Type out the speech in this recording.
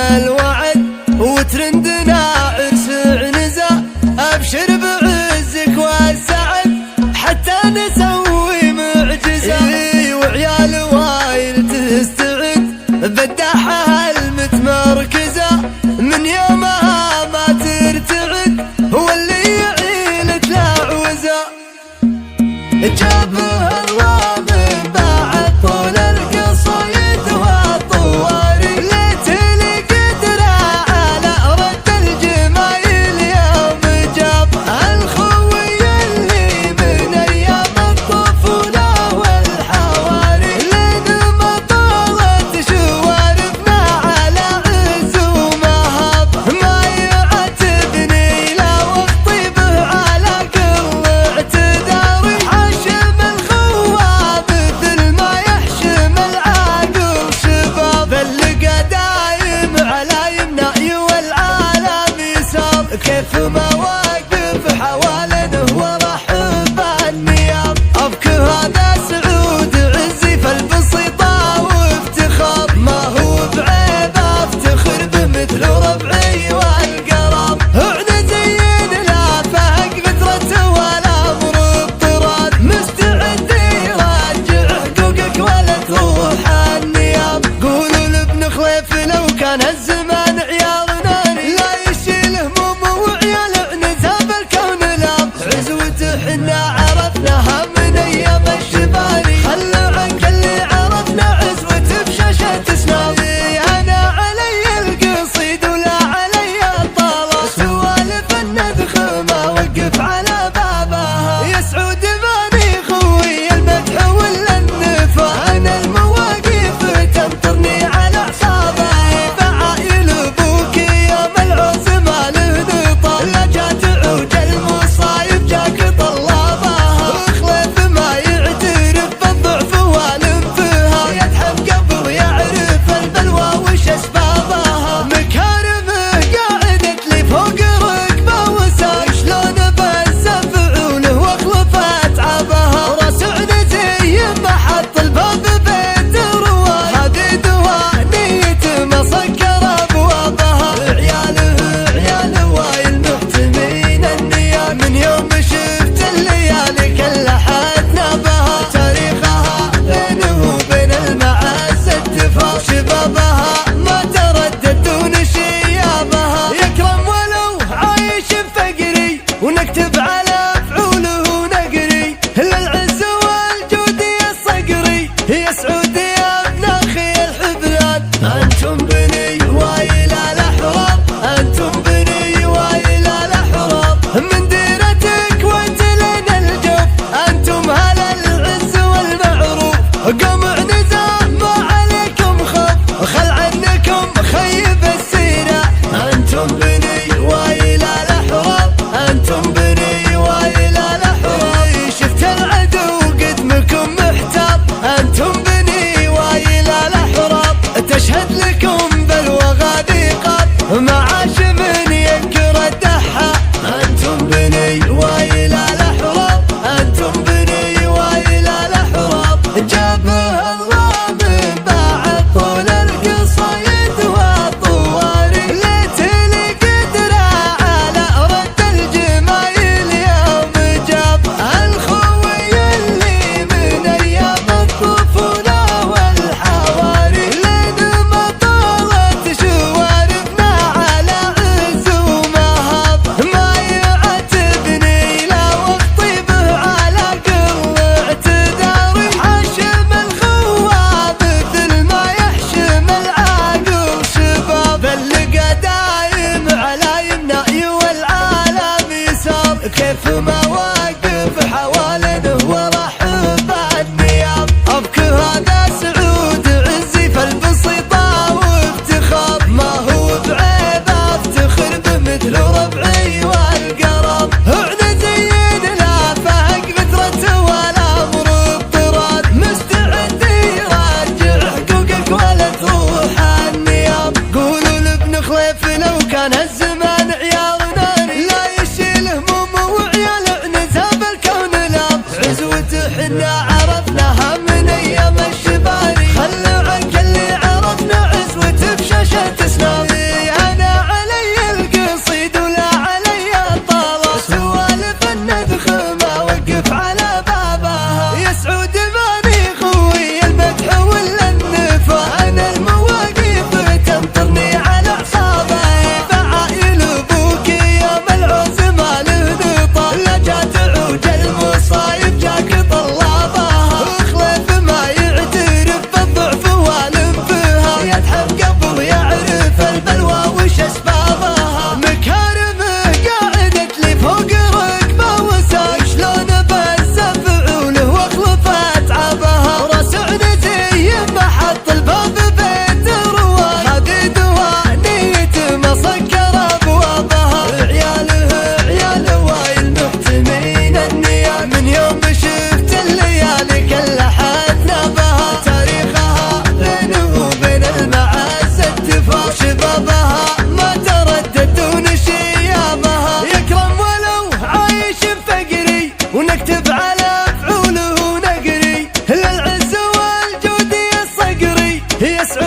الوعد وترندنا عرس عنزة. ابشر بعزك والسعد حتى نسوي معجزة. وعيال وايل تستعد بالداحة المتمركزة، من يومها ما ترتعد هو اللي يعيل تلاعوزة. جابه الله من بعد طول القصايد والطواري، ليت لي قدرة على رد الجمايل يوم جاب الخوي اللي من ايام الطفولة والحواري. لين ما طالت شواربنا على عز ومهاب، ما يعاتبني لا واخطي به على كل اعتذاري. حاشم الخوة مثل ما يحشم العاقل شباب، اللقى دايم على يمنى والعالم يسار. كيف ما واقف حوالينه ورحب النياب، ابكي هذا سعود عزي فالبسيطة وافتخار. ما هو بعيب افتخر به مثل ربعي والقراب. عنزين لا فهق فترة ولا مرب طراد، مستعد يراجع حقوقك ولا تروح النياب. قولوا لابن خليف لو كان الزمان عيار ناري، لا يشيل هموم وعيال عنزة بالكون لاب. عزوته حنا عرفناها من ايام الشباري، خلوا عنك اللي عرفنا عزوته بشاشة سناب. انا علي القصيد ولا علي الطلاق، سوالف النذخ ما وقف على بابها. يا سعود ماني خوي المدح ولا النفا، انا المواقف تمطرني على اعصابها. بعاير يسعد